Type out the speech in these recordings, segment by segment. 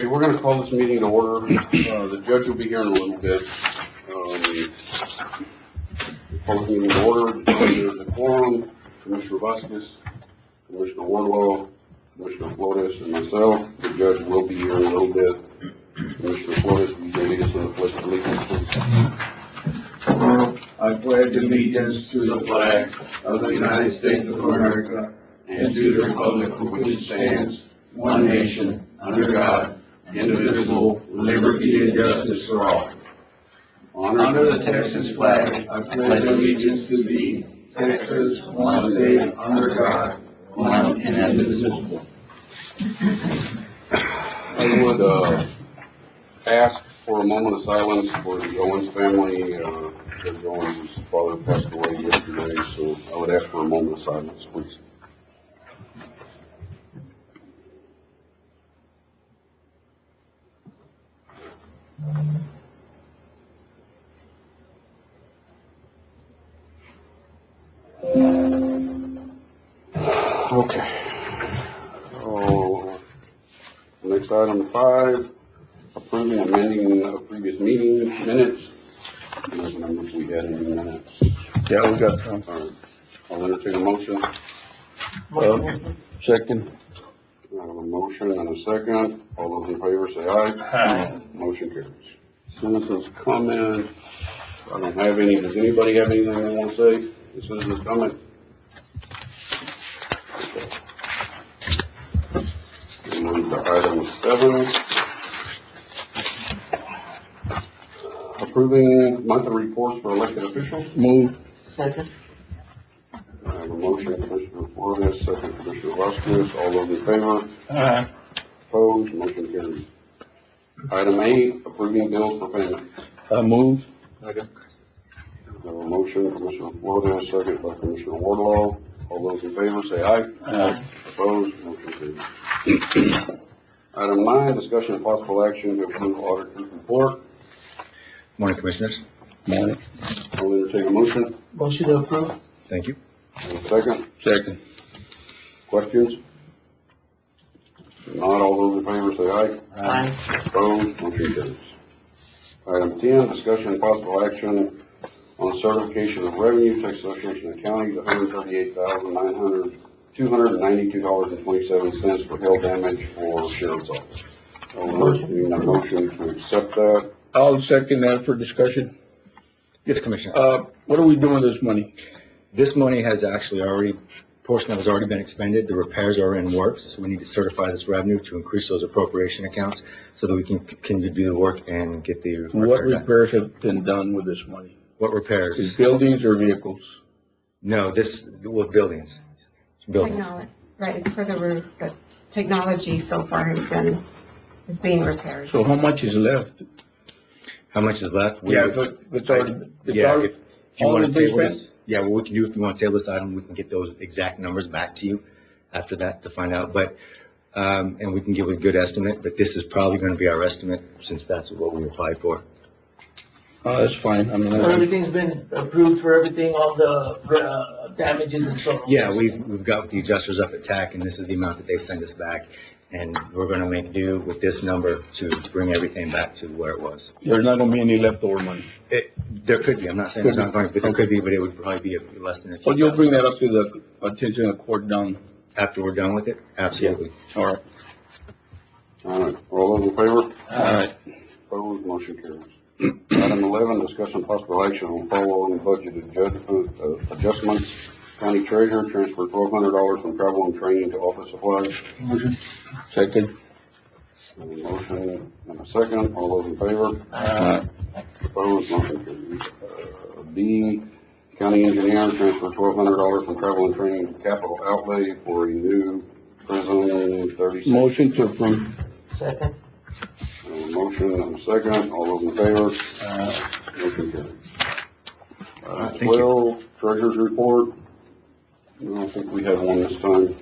Okay, we're going to call this meeting to order. The judge will be here in a little bit. Call this meeting to order. There's a quorum. Commissioner Vasquez, Commissioner Wardlow, Commissioner Flores, and myself. The judge will be here in a little bit. Commissioner Flores, will you lead us in the pledge of allegiance, please? I pledge allegiance to the flag of the United States of America and to the republic for which it stands, one nation, under God, indivisible, with liberty and justice for all. Under the Texas flag, I pledge allegiance to thee, Texas, one state, under God, one and indivisible. I would ask for a moment of silence for the Owens family. Judge Owens' father passed away yesterday, so I would ask for a moment of silence, please. Okay. So, next item 5, approving amending a previous meeting minutes. I don't remember if we had any minutes. Yeah, we got some. All right. I'll entertain a motion. Second. I have a motion and a second. All those in favor say aye. Aye. Motion carries. Citizens comment. I don't have any. Does anybody have anything they want to say? The citizens comment? And move to item 7. Approving monthly reports for elected officials. Move. Second. I have a motion, Commissioner Flores, second Commissioner Vasquez. All those in favor? Aye. Opposed? Motion carries. Item 8, approving bills for payment. Move. I have a motion, Commissioner Flores, second by Commissioner Wardlow. All those in favor say aye. Aye. Opposed? Motion carries. Item 9, discussion of possible action to approve auditor's report. Morning, Commissioners. Morning. I'll entertain a motion. Motion to approve. Thank you. And a second. Second. Questions? If not, all those in favor say aye. Aye. Opposed? Motion carries. Item 10, discussion and possible action on certification of revenue, Texas Association of Counties, $238,292.27 for hail damage for sheriff's office. I'll entertain a motion to accept that. I'll second that for discussion. Yes, Commissioner. What are we doing with this money? This money has actually portion of it has already been expended. The repairs are in works. So we need to certify this revenue to increase those appropriation accounts so that we can continue to do the work and get the What repair done. repairs have been done with this money? What Is repairs? buildings or vehicles? No, buildings. Buildings. Technology, right, it's for the roof, but technology so far is being repaired. So how much is left? How much is left? But it's already, Yeah, if you want to been table this, spent? yeah, what we can do, if you want to table this item, we can get those exact numbers back to you after that to find out, but, and we can give a good estimate, but this is probably going to be our estimate since that's what we applied for. That's fine. I mean, So everything's been approved for everything, all the damages and so on? Yeah, we've got the adjusters up at TAC, and this is the amount that they send us back, and we're going to make do with this number to bring everything back to where it was. there's not gonna be any leftover money. There could be, I'm not saying there's not going to be, there could be, but it would probably be less than a few Well, you'll bring thousand. that up to the attention of the court down. After we're done with it? Absolutely. All right. All right. All those in favor? All right. Opposed? Motion carries. Item 11, discussion possible action on following budget adjustments. County Treasurer transfer $1,200 from travel and training to office supplies. Second. A motion and a second. All those in favor? Opposed? Motion carries. B, County Engineer transfer $1,200 from travel and training to capital outlay for a new prison 36. Motion to approve. Second. A motion and a second. All those in favor? Motion carries. Thank you. 12, Treasurer's Report. I don't think we have one this time.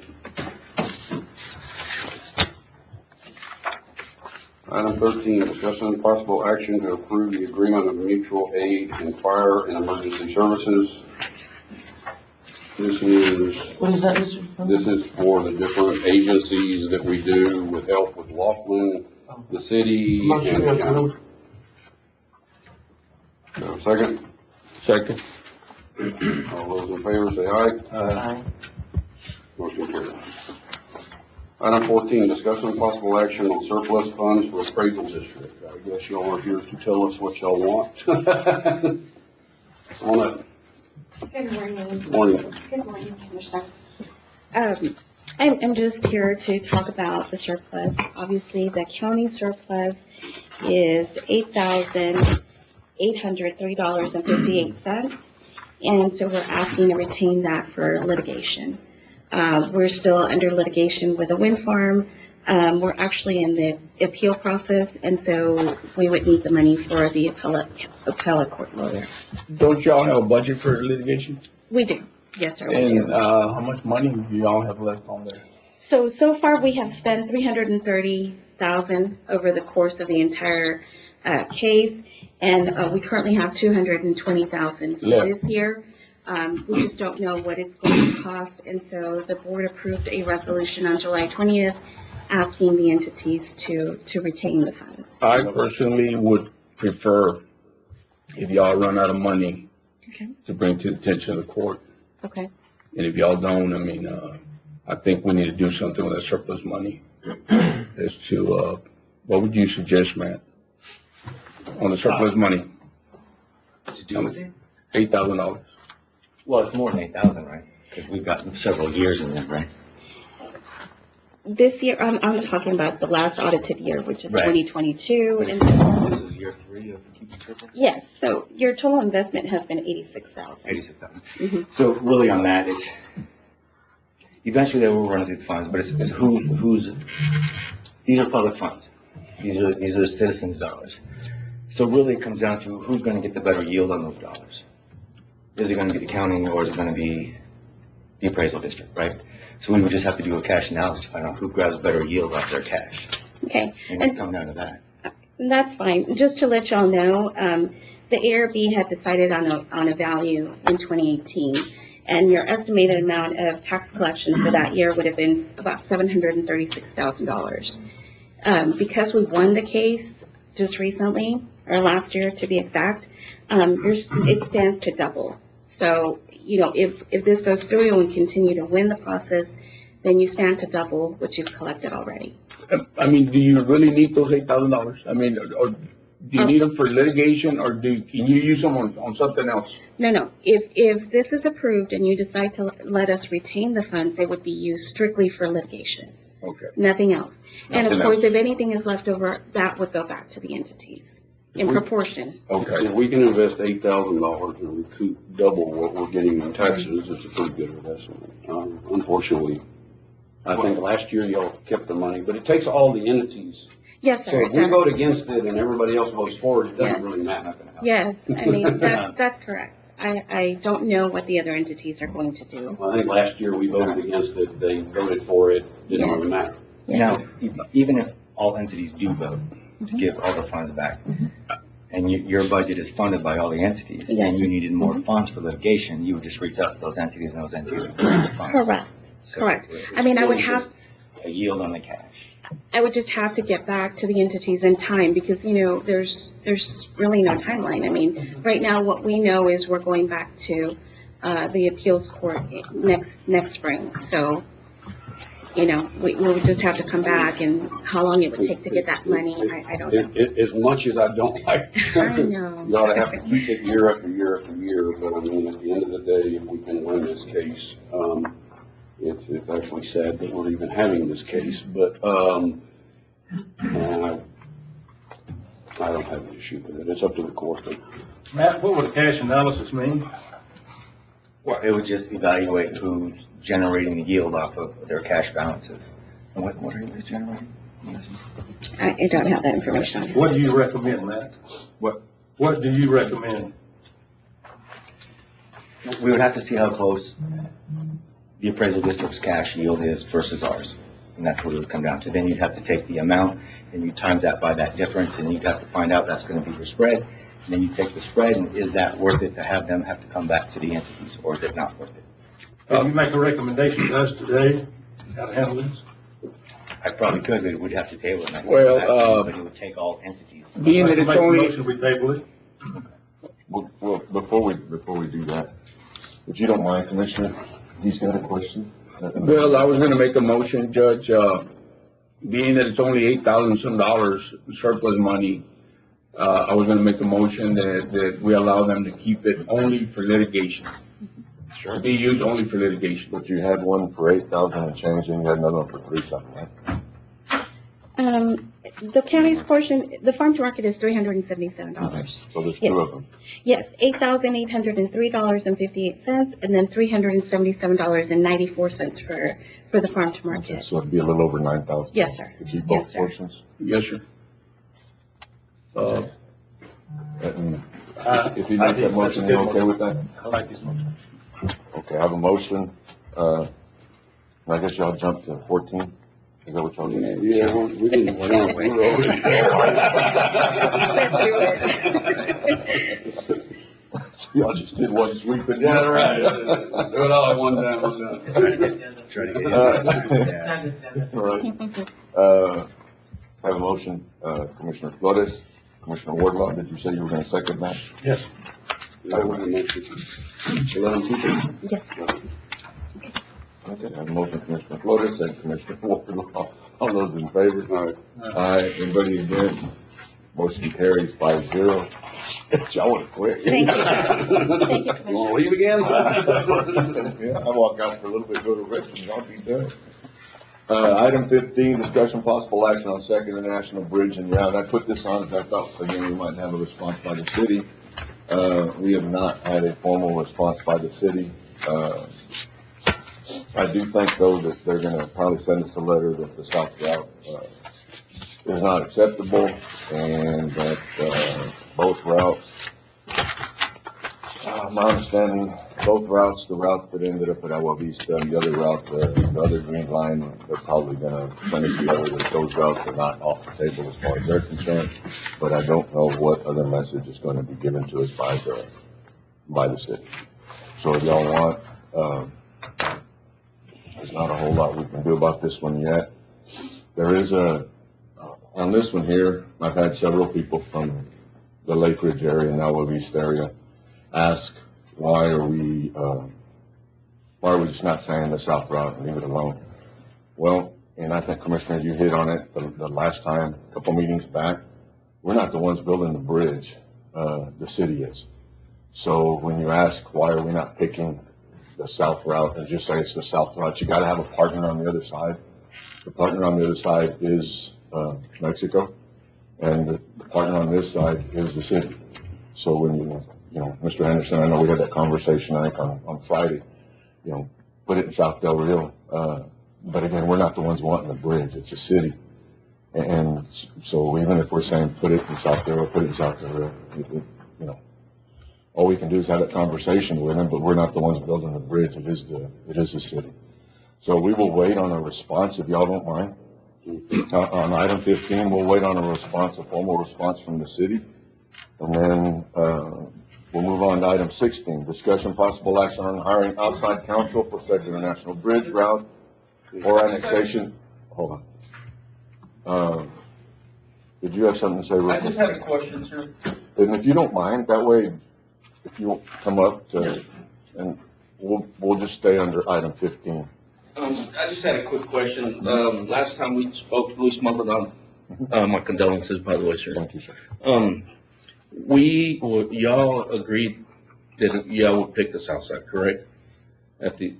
Item 13, discussion and possible action to approve the agreement of mutual aid in fire and emergency services. This is What is that, Mr.? This is for the different agencies that we do with help with Laughlin, the city Motion and the county. approved. Second, Second. all those in favor say aye. Aye. Motion carries. Item 14, discussion possible action on surplus funds for appraisal district. I guess y'all are here to tell us what y'all want. On up. Good morning. Morning. Good morning, Commissioners. I'm just here to talk about the surplus. Obviously, the county surplus is $8,803.58. And so we're asking to retain that for litigation. We're still under litigation with a wind farm. We're actually in the appeal process, and so we would need the money for the appellate court lawyer. Don't y'all have a budget for litigation? We do. Yes, sir. we And, do. how much money do y'all have left on there? So far, we have spent $330,000 over the course of the entire case, and we currently have $220,000 for Left. this year. We just don't know what it's going to cost, and so the board approved a resolution on July 20th asking the entities to retain the funds. I personally would prefer, if y'all run out of money, Okay. to bring to the attention of the court. Okay. And if y'all don't, I mean, I think we need to do something with that surplus money. As to, what would you suggest, Matt? On the surplus money, To do with it? $8,000. Well, it's more than 8,000, right? Because we've got several years in there, right? This year, I'm talking about the last audited year, which is Right. 2022. But And this is year 3 of keeping surplus? yes, so your total investment has been $86,000. 86,000. Mhm. So really on that, it's, eventually they will run through the funds, but it's who's, these are public funds. These are citizens' dollars. So really it comes down to who's gonna get the better yield on those dollars. Is it gonna be the county or is it gonna be the appraisal district, right? So we would just have to do a cash analysis to find out who grabs better yield off their cash. Okay, And it'll come down to that. that's fine. Just to let y'all know, the ARB had decided on a value in 2018, and your estimated amount of tax collection for that year would have been about $736,000. Because we won the case just recently, or last year to be exact, it stands to double. So, if this goes through and we continue to win the process, then you stand to double what you've collected already. I mean, do you really need those $8,000? I mean, or do you need them for litigation, or can you use them on something else? No. If this is approved and you decide to let us retain the funds, they would be used strictly for litigation, Okay. nothing else. And of Nothing course, else. if anything is left over, that would go back to the entities in proportion. Okay. If we can invest $8,000 and recoup double what we're getting in taxes, it's a pretty good investment. Unfortunately, I think last year y'all kept the money, but it takes all the entities. Yes, So sir. if it we does. vote against it and everybody else votes for it, it doesn't Yes. really matter. Yes, I mean, that's correct. I don't know what the other entities are going to do. I think last year we voted against it, they voted for it, didn't really matter. Now, even if all entities do vote to give all the funds back, and your budget is funded by all the entities, Yes. and you needed more funds for litigation, you would just reach out to those entities, and those entities would bring the funds. Correct, So correct. it's I mean, I would really have, just a yield on the cash. I would just have to get back to the entities in time because, there's really no timeline. I mean, right now, what we know is we're going back to, the appeals court next spring. So, we would just have to come back, and how long it would take to get that money, I don't know. As much as I don't like. I know. You ought to have to keep it year after year after year, but I mean, at the end of the day, if we can win this case, it's actually sad that we're even having this case, but, I don't have an issue with it. It's up to the court. Matt, what would a cash analysis mean? Well, it would just evaluate who's generating the yield off of their cash balances. And what are you guys generating? I don't have that information on hand. What do you recommend, Matt? What? What do you recommend? We would have to see how close the appraisal district's cash yield is versus ours. And that's what it would come down to. Then you'd have to take the amount and you times that by that difference, and you'd have to find out that's going to be your spread. And then you take the spread, and is that worth it to have them have to come back to the entities, or is it not worth it? Can you make a recommendation to us today how to handle this? I probably could, but we'd have to table it. Well, But it would take all entities. being that it's Make a only, motion, we table it. Well, before we do that, if you don't mind, Commissioner, he's got a question. well, I was gonna make a motion, Judge, being that it's only $8,000 some surplus money, I was gonna make a motion that we allow them to keep it only for litigation. To be used only for litigation. But you had one for 8,000 and change, and you had another one for 3 something, right? The county's portion, the farm to market is $377. So there's Yes. 2 of them. Yes, $8,803.58, and then $377.94 for the farm to market. So it'd be a little over 9,000. Yes, sir. To keep Yes, both sir. portions. Yes, sir. And if he makes that motion, you're okay with that? I like this motion. Okay, I have a motion, I guess y'all jumped to 14? Is that what y'all did? Yeah, we didn't jump, we were already. Y'all just did one sweep and. Yeah, right. Do it all at one time, we're done. Try to get it. All right. I have a motion, Commissioner Flores, Commissioner Wardlaw, did you say you were gonna second that? Yes. That was the motion. 11 people. Yes, sir. Okay, I have a motion, Commissioner Flores, second Commissioner Wardlaw, all those in favor? All right. Aye, anybody against? Motion carries 5-0. Y'all wanna quit? Thank you. Thank you, You Commissioner. wanna leave again? Yeah, I walk out for a little bit, go to rest, and I'll be done. Item 15, discussion possible action on Second International Bridge and Route. I put this on because I thought, again, we might have a response by the city. We have not had a formal response by the city. I do think, though, that they're gonna probably send us a letter that the South Route, is not acceptable, and that, both routes, my understanding, both routes, the route that ended up at Agua Vista and the other route, the other green line, they're probably gonna send us a letter that those routes are not off the table as far as they're concerned, but I don't know what other message is gonna be given to us by the city. So if y'all want, there's not a whole lot we can do about this one yet. There is on this one here, I've had several people from the Lake Ridge area and Agua Vista area ask, why are we just not saying the South Route and leave it alone? Well, and I think, Commissioner, you hit on it the last time, a couple meetings back. We're not the ones building the bridge, the city is. So when you ask, why are we not picking the South Route and just say it's the South Route, you gotta have a partner on the other side. The partner on the other side is, Mexico, and the partner on this side is the city. So when you know, Mr. Henderson, I know we had that conversation, I think, on Friday, put it in South Del Rio. But again, we're not the ones wanting the bridge, it's the city. And so even if we're saying put it in South Del Rio, put it in South Del Rio, all we can do is have that conversation with them, but we're not the ones building the bridge, it is the city. So we will wait on a response, if y'all don't mind. On item 15, we'll wait on a formal response from the city. And then, we'll move on to item 16, discussion possible action on hiring outside counsel for Second International Bridge Route or annexation. Hold on. Did you have something to say, Rick? I just had a question, sir. And if you don't mind, that way, if you come up to, and we'll just stay under item 15. I just had a quick question. Last time we spoke, Luis Maldonado. My condolences, by the way, sir. Thank you, sir. Y'all agreed that y'all would pick the south side, correct? At the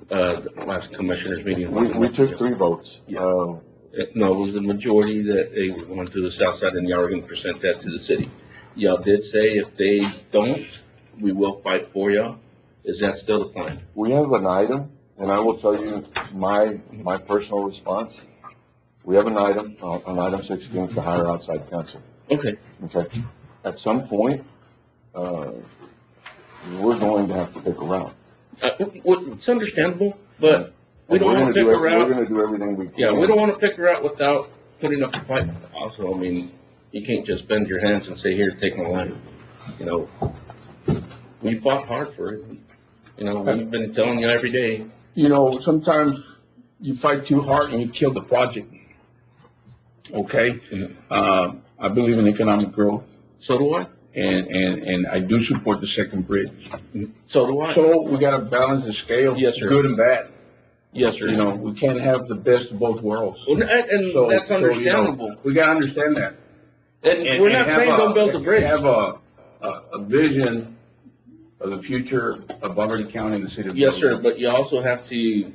last commissioners meeting? We took 3 votes. No, it was the majority that they were going to the south side, and y'all were gonna present that to the city. Y'all did say if they don't, we will fight for y'all. Is that still the plan? We have an item, and I will tell you my personal response. We have an item, on item 16, to hire outside counsel. Okay. Okay? At some point, we're going to have to pick a route. It's understandable, but we don't want to pick a We're route. gonna do everything we can. Yeah, we don't want to pick her out without putting up a fight. Also, I mean, you can't just bend your hands and say, here, take my line. We fought hard for it. We've been telling you every day. Sometimes you fight too hard and you kill the project. okay? I believe in economic growth, So do I. and I do support the second bridge. So do I. So we gotta balance the scale. Yes, sir. Good and bad. Yes, sir. You know, we can't have the best of both worlds. Well, and So- that's so, you know, understandable. We gotta understand that. And we're not have saying don't build the bridge. Have a vision of the future of Valverde County and the city of. Yes, sir, Valverde. but you also have to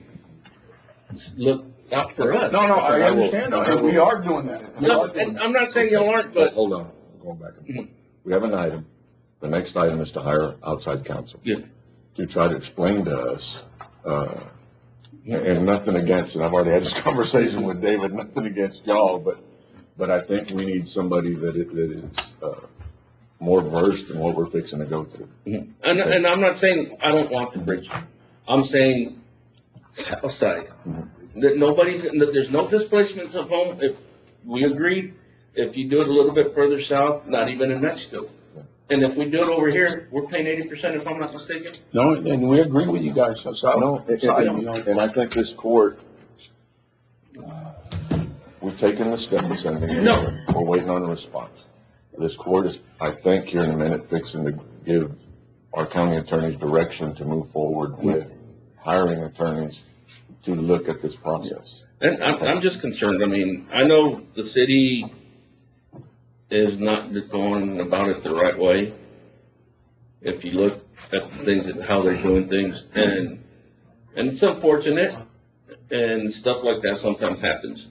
look out for us. No, I I will- understand. I will- We are doing that. We No, are doing and that. I'm not saying y'all aren't, but Hold on, going back and forth. We have an item. The next item is to hire outside counsel. Yeah. To try to explain to us, and nothing against, and I've already had this conversation with David, nothing against y'all, but I think we need somebody that is, more versed in what we're fixing to go through. and I'm not saying I don't want the bridge. I'm saying south side. That there's no displacements of home. If we agree, if you do it a little bit further south, not even in Mexico. And if we do it over here, we're paying 80% if I'm not mistaken. No, and we agree with you guys. So, No, and I think this court, we've taken the step of sending it. No. We're waiting on a response. This court is, I think, here in a minute, fixing to give our county attorneys direction to move forward with hiring attorneys to look at this process. And I'm just concerned. I mean, I know the city is not going about it the right way. If you look at the things, how they're doing things, and it's unfortunate, and stuff like that sometimes happens.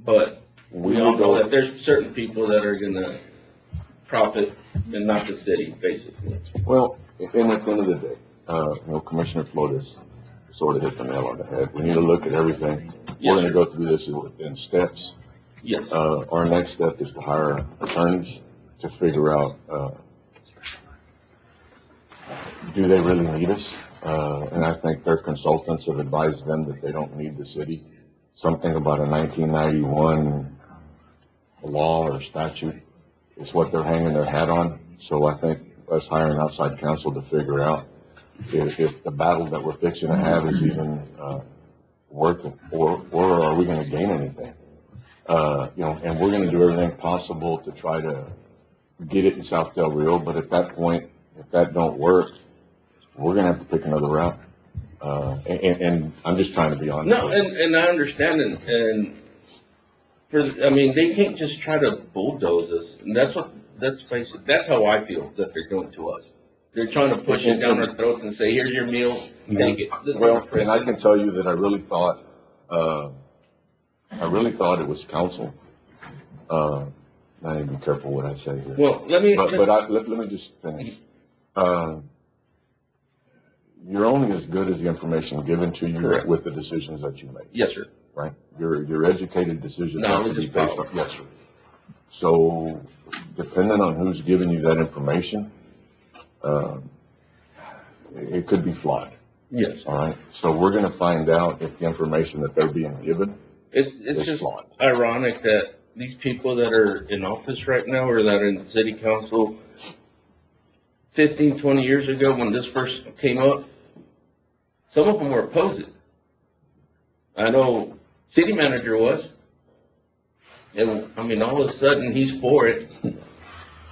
But we all know that there's certain people that are gonna profit and not the city, basically. Well, and at the end of the day, Commissioner Flores sort of hit the nail on the head. We need to look at everything. Yes, We're gonna sir. go through this in steps. Yes. Our next step is to hire attorneys to figure out, do they really need us? And I think their consultants have advised them that they don't need the city. Something about a 1991 law or statute is what they're hanging their hat on. So I think us hiring outside counsel to figure out if the battle that we're fixing to have is even, worth it, or are we gonna gain anything? And we're gonna do everything possible to try to get it in South Del Rio, but at that point, if that don't work, we're gonna have to pick another route. And I'm just trying to be honest. No, and I understand, and I mean, they can't just try to bulldoze us, and that's how I feel that they're doing to us. They're trying to push it down our throats and say, here's your meal, take it. This is Well, our and I president. can tell you that I really thought it was council. I need to be careful what I say here. Well, let me just finish. You're only as good as the information given to you Correct. with the decisions that you make, yes, sir. right? Your educated decisions have to Knowledge be is based power. on, yes, sir. So depending on who's giving you that information, it could be flawed, Yes. all right? So we're gonna find out if the information that they're being given It's is just flawed. ironic that these people that are in office right now, or that are in city council 15, 20 years ago when this first came up, some of them were opposed it. I know city manager was. And, I mean, all of a sudden, he's for it.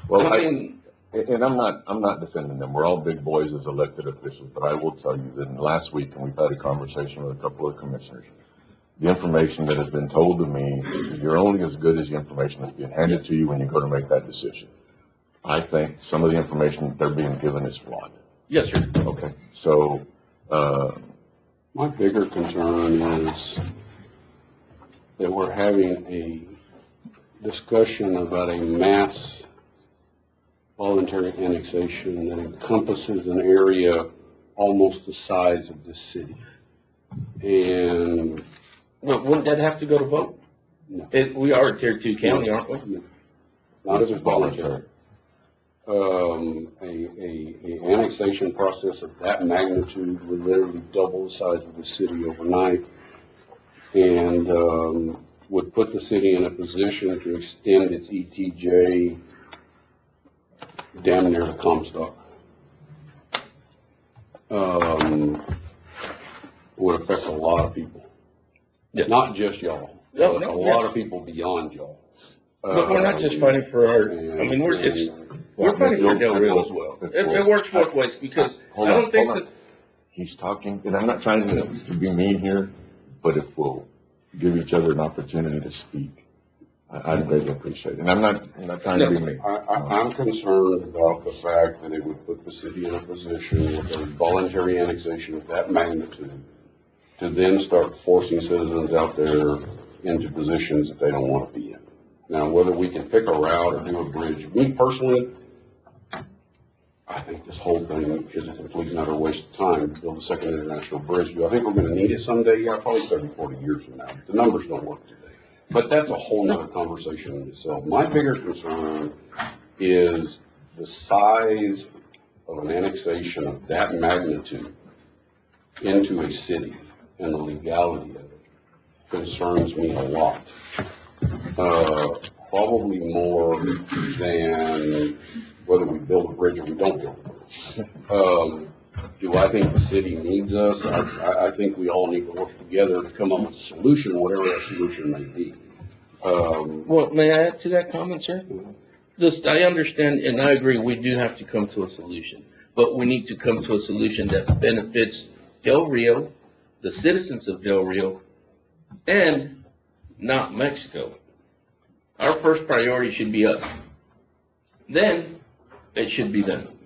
Well, I mean, and I'm not defending them. We're all big boys as elected officials, but I will tell you that in last week, and we've had a conversation with a couple of commissioners, the information that has been told to me, you're only as good as the information that's being handed to you when you go to make that decision. I think some of the information that they're being given is flawed. yes, sir. Okay, so, My bigger concern is that we're having a discussion about a mass voluntary annexation that encompasses an area almost the size of this city. And Well, wouldn't that have to go to vote? no, We are a tier 2 county, aren't we? not if it's voluntary. A annexation process of that magnitude would literally double the size of the city overnight, and would put the city in a position to extend its ETJ damn near to Comstock. Would affect a lot of people, Yes. not just y'all. No, but no, a lot of people beyond y'all. But we're not just fighting for our, I mean, we're fighting for Del Rio as well. It works both ways, because I don't think that. He's talking, and I'm not trying to be mean here, but if we'll give each other an opportunity to speak, I'd greatly appreciate it. And I'm not trying to be mean. I'm concerned about the fact that it would put the city in a position with a voluntary annexation of that magnitude to then start forcing citizens out there into positions that they don't want to be in. Now, whether we can pick a route or do a bridge, me personally, I think this whole thing is a complete and utter waste of time to build a second international bridge. Do I think we're going to need it someday? Yeah, probably 30, 40 years from now. The numbers don't work today. But that's a whole nother conversation in itself. My bigger concern is the size of an annexation of that magnitude into a city, and the legality of it concerns me a lot. Probably more than whether we build a bridge or we don't build a bridge. Do I think the city needs us? I think we all need to work together to come up with a solution, whatever that solution may be. Well, may I add to that comment, sir? I understand and I agree, we do have to come to a solution, but we need to come to a solution that benefits Del Rio, the citizens of Del Rio, and not Mexico. Our first priority should be us. Then it should be them.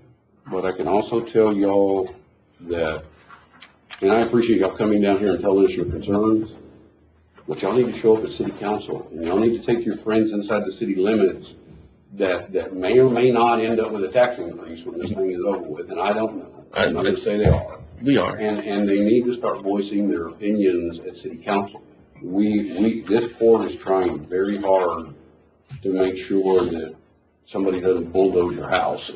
But I can also tell y'all that, and I appreciate y'all coming down here and telling us your concerns, but y'all need to show up at city council, and y'all need to take your friends inside the city limits that may or may not end up with a tax increase when this thing is over with, and I don't know. I'm not going to say they are. We are. And they need to start voicing their opinions at city council. This court is trying very hard to make sure that somebody doesn't bulldoze your house.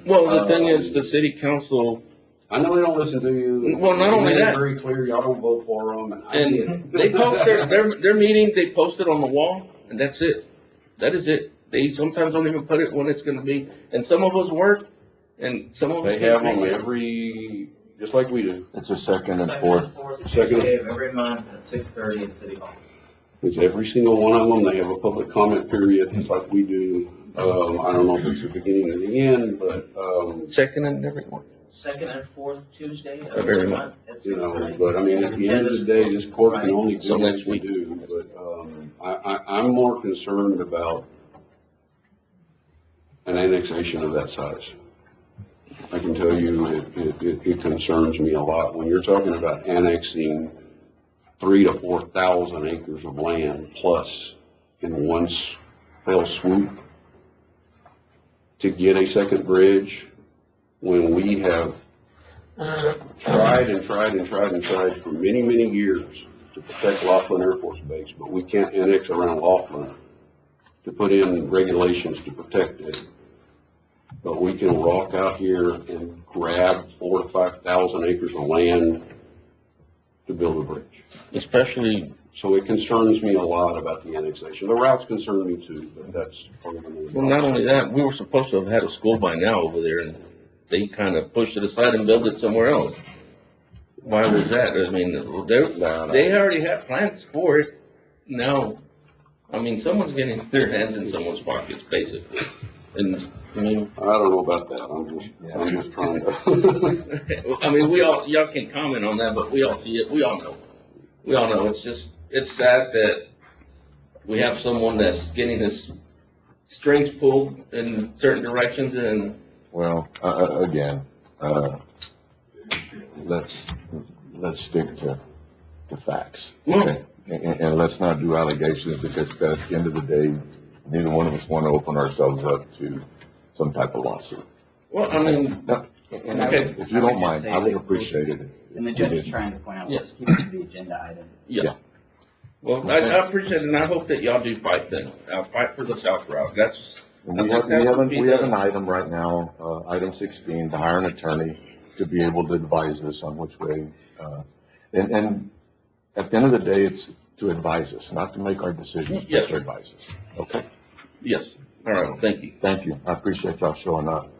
Well, the thing is, the city council. I know they don't listen to you. Well, not only that. It's very clear y'all don't vote for them. And they post their meeting, they post it on the wall, and that's it. That is it. They sometimes don't even put it when it's gonna be. And some of us work, and some of us. They have them just like we do. It's a second and fourth. Second. Every month at 6:30 at City Hall. It's every single one of them. They have a public comment period, just like we do. I don't know if it's the beginning or the end, but, Second and every one. Second and fourth Tuesday of every month at you know, 6:30. but I mean, at the end of the day, this court can only do what we do. But, I'm more concerned about an annexation of that size. I can tell you, it concerns me a lot. When you're talking about annexing 3,000 to 4,000 acres of land plus in one fell swoop to get a second bridge, when we have tried for many, many years to protect Laughlin Air Force Base, but we can't annex around Laughlin to put in regulations to protect it. But we can walk out here and grab 4,000 to 5,000 acres of land to build a bridge. Especially. So it concerns me a lot about the annexation. The routes concern me too, but that's part of the. Well, not only that, we were supposed to have had a school by now over there, and they kind of pushed it aside and built it somewhere else. Why was that? I mean, they already had plans for it. Now, I mean, someone's getting their hands in someone's pockets, basically. And I mean, I don't know about that. I'm just trying to. I mean, y'all can comment on that, but we all see it. We all know. It's sad that we have someone that's getting his strings pulled in certain directions, and. Well, again, let's stick to facts, okay? And let's not do allegations, because at the end of the day, neither one of us want to open ourselves up to some type of lawsuit. Well, I mean, if you don't mind, I would appreciate it. And the judge is trying to point out, let's keep it to the agenda item. Yeah. Well, I appreciate it, and I hope that y'all do fight then. Fight for the South Route. We have an item right now, item 16, to hire an attorney to be able to advise us on which way. And at the end of the day, it's to advise us, not to make our decisions, yes, but to advise us. Okay? Yes. All right. Thank you. Thank you. I appreciate y'all showing up.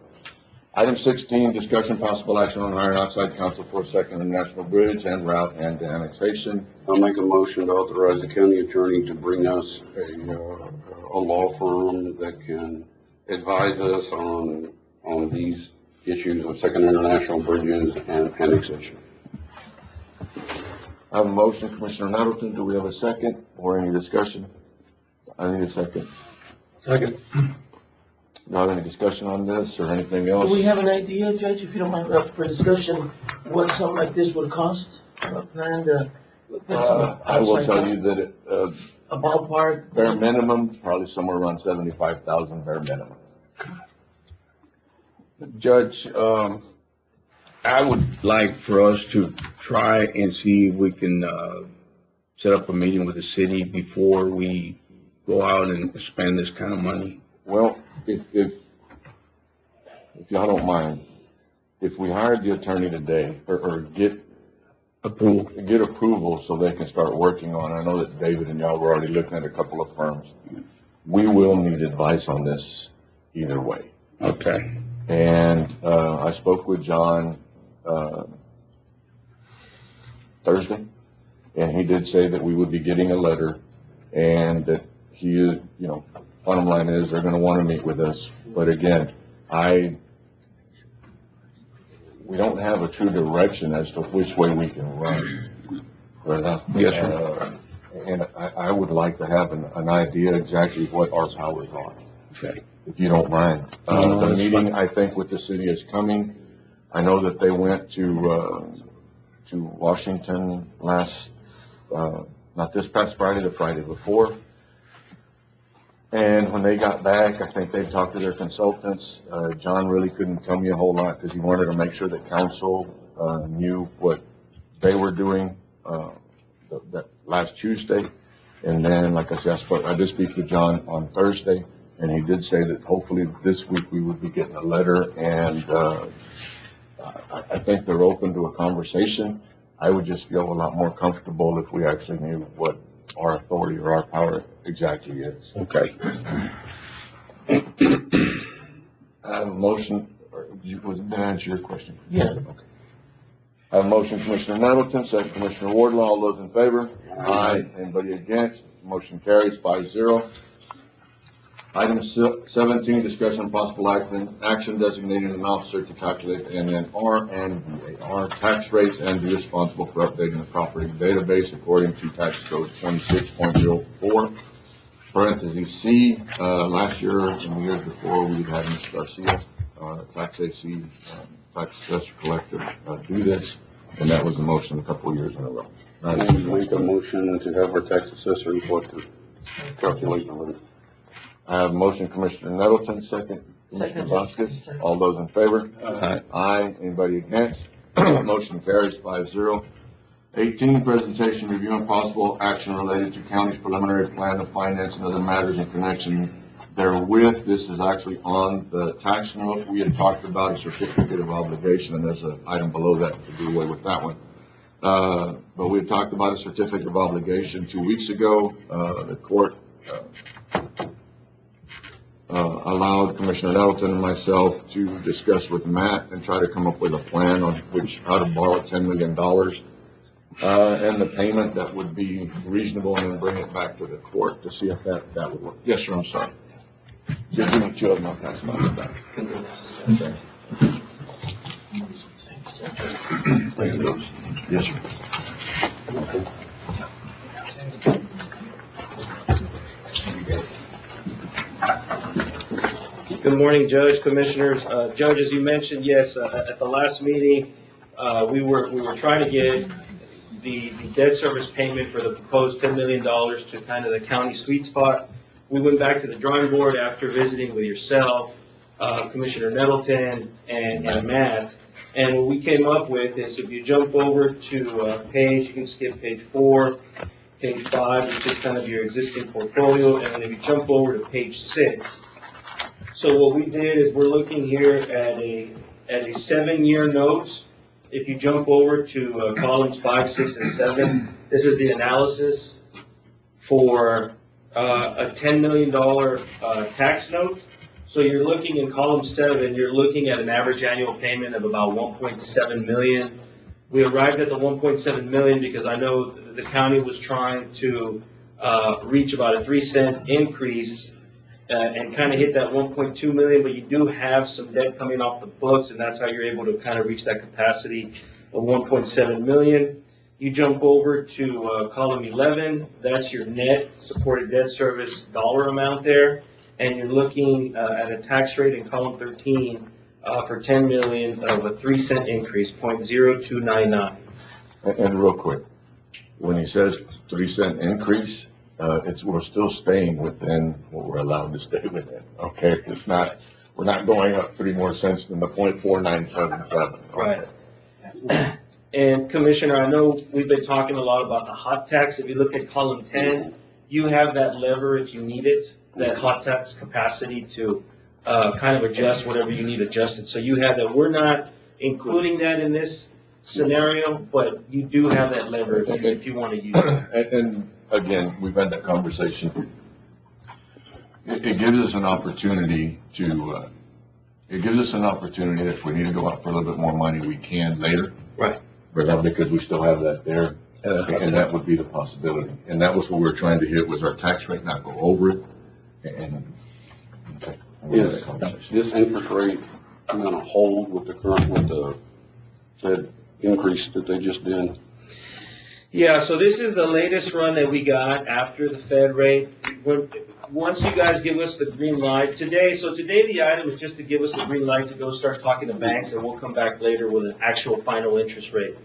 Item 16, discussion possible action on hiring outside counsel for Second and National Bridge and route and annexation. I'll make a motion to authorize the county attorney to bring us a law firm that can advise us on these issues of Second International Bridges and annexation. I have a motion, Commissioner Nettleton. Do we have a second or any discussion? I need a second. Second. Not any discussion on this or anything Do else? we have an idea, Judge, if you don't mind, for discussion, what something like this would cost? Plan to put some I will outside tell help? you that A ballpark? bare minimum, probably somewhere around 75,000 bare minimum. Judge, I would like for us to try and see if we can, set up a meeting with the city before we go out and spend this kind of money. Well, if y'all don't mind, if we hired the attorney today or get approval so they can start working on, I know that David and y'all were already looking at a couple of firms. We will need advice on this either way. Okay. And, I spoke with John, Thursday, and he did say that we would be getting a letter and that he is, you know, bottom line is they're gonna wanna meet with us. But again, we don't have a true direction as to which way we can run. Yes, sir. And I would like to have an idea exactly what our powers are, Okay. if you don't mind. No, The that's meeting, I think, with the city is coming. I know that they went to Washington not this past Friday, the Friday before. And when they got back, I think they talked to their consultants. John really couldn't tell me a whole lot because he wanted to make sure that council, knew what they were doing, that last Tuesday. And then, like I said, I did speak with John on Thursday, and he did say that hopefully this week we would be getting a letter, and, I think they're open to a conversation. I would just feel a lot more comfortable if we actually knew what our authority or our power exactly is. Okay. I have a motion, did that answer your question? Yeah. Okay. I have a motion, Commissioner Nettleton, second Commissioner Wardlaw. All those in favor? Aye. Anybody against? Motion carries 5-0. Item 17, discussion of possible action designating an officer to calculate the NNR and VAR tax rates and be responsible for updating the property database according to tax code 26.04. Parentheses C, last year and the years before, we had Ms. Garcia, tax AC, tax assessor collector, do this, and that was the motion a couple of years in a row. I make a motion to have our tax assessor and collector calculate the rate. I have a motion, Commissioner Nettleton, second, Commissioner Vasquez. All those in favor? Aye. Aye. Anybody against? Motion carries 5-0. 18, presentation, review and possible action related to county's preliminary plan of finance and other matters in connection therewith. This is actually on the tax note. We had talked about a certificate of obligation, and there's an item below that to do away with that one. But we had talked about a certificate of obligation 2 weeks ago. The court, allowed Commissioner Nettleton and myself to discuss with Matt and try to come up with a plan on how to borrow $10 million, and the payment that would be reasonable, and then bring it back to the court to see if that would work. Yes, sir, I'm sorry. Just give me two of them, I'll pass them on back. Okay. Yes, sir. Good morning, Judge, Commissioners. Judge, as you mentioned, yes, at the last meeting, we were trying to get the debt service payment for the proposed $10 million to kind of the county sweet spot. We went back to the drawing board after visiting with yourself, Commissioner Nettleton, and Matt. And what we came up with is if you jump over to you can skip page 4, page 5, which is kind of your existing portfolio, and then if you jump over to page 6. So what we did is we're looking here at a 7-year note. If you jump over to columns 5, 6, and 7, this is the analysis for a $10 million tax note. So you're looking in column 7, you're looking at an average annual payment of about 1.7 million. We arrived at the 1.7 million because I know the county was trying to reach about a 3-cent increase and kind of hit that 1.2 million, but you do have some debt coming off the books, and that's how you're able to kind of reach that capacity of 1.7 million. You jump over to column 11, that's your net supported debt service dollar amount there, and you're looking at a tax rate in column 13 for 10 million of a 3-cent increase, 0.0299. And real quick, when he says 3-cent increase, we're still staying within what we're allowed to stay within, okay? It's not, we're not going up 3 more cents than the 0.4977. Right. And Commissioner, I know we've been talking a lot about the hot tax. If you look at column 10, you have that lever if you need it, that hot tax capacity to kind of adjust whatever you need adjusted. So you have that. We're not including that in this scenario, but you do have that lever if you want to use it. And again, we've had that conversation. It gives us an opportunity to, if we need to go out for a little bit more money, we can later. Right. But because we still have that there, and that would be the possibility. And that was what we were trying to hit, was our tax rate not go over it. And, okay. Is this interest rate gonna hold with the Fed increase that they just did? Yeah, so this is the latest run that we got after the Fed rate. Once you guys give us the green light today, the item is just to give us the green light to go start talking to banks, and we'll come back later with an actual final interest rate.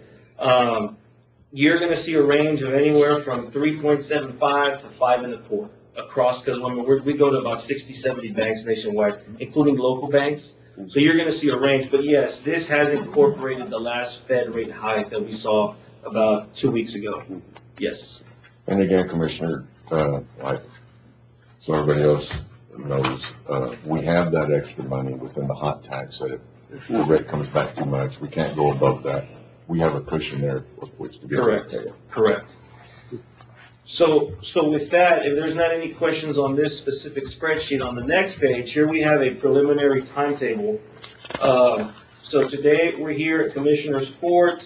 You're going to see a range of anywhere from 3.75 to 5.25 across, because we go to about 60, 70 banks nationwide, including local banks. So you're going to see a range, but yes, this has incorporated the last Fed rate hike that we saw about 2 weeks ago. Yes. And again, Commissioner, so everybody else knows, we have that extra money within the hot tax that if the rate comes back too much, we can't go above that. We have a cushion there with which to be able to pay it. Correct. So with that, if there's not any questions on this specific spreadsheet, on the next page, here we have a preliminary timetable. So today we're here at Commissioner's Court.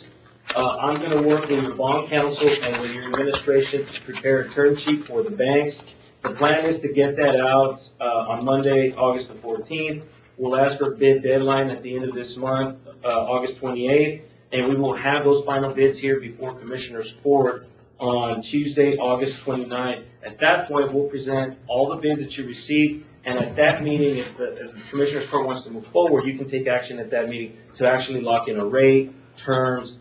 I'm going to work with your bond counsel and with your administration to prepare a term sheet for the banks. The plan is to get that out on Monday, August the 14th. We'll ask for a bid deadline at the end of this month, August 28th, and we will have those final bids here before Commissioner's Court on Tuesday, August 29th. At that point, we'll present all the bids that you received, and at that meeting, if the Commissioner's Court wants to move forward, you can take action at that meeting to actually lock in a rate, terms,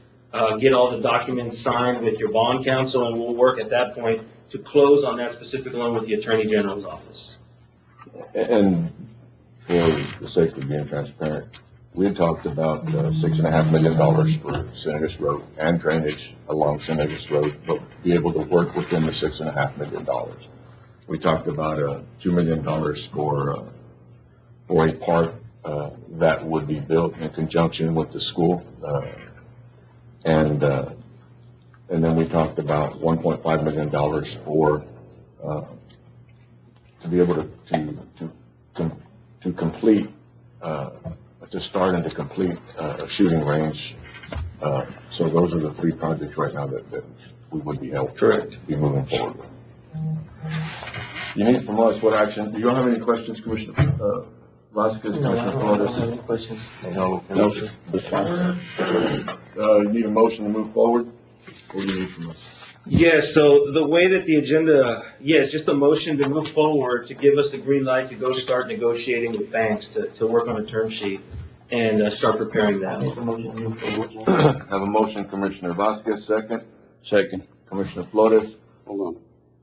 get all the documents signed with your bond counsel, and we'll work at that point to close on that specific loan with the Attorney General's office. And for the sake of being transparent, we had talked about $6.5 million for Senegas Road and drainage along Senegas Road, but be able to work within the $6.5 million. We talked about $2 million for a park that would be built in conjunction with the school. And then we talked about $1.5 million for to be able to complete to start and to complete a shooting range. So those are the 3 projects right now that we would be helped to be moving forward with. You need from us what action? You don't have any questions, Commissioner Vasquez? No, I don't have any questions. No. You need a motion to move forward? What do you need from us? Yes, so the way that the agenda, just a motion to move forward, to give us the green light to go start negotiating with banks to work on a term sheet and start preparing that. Have a motion, Commissioner Vasquez, second. Second. Commissioner Flores. Hold on.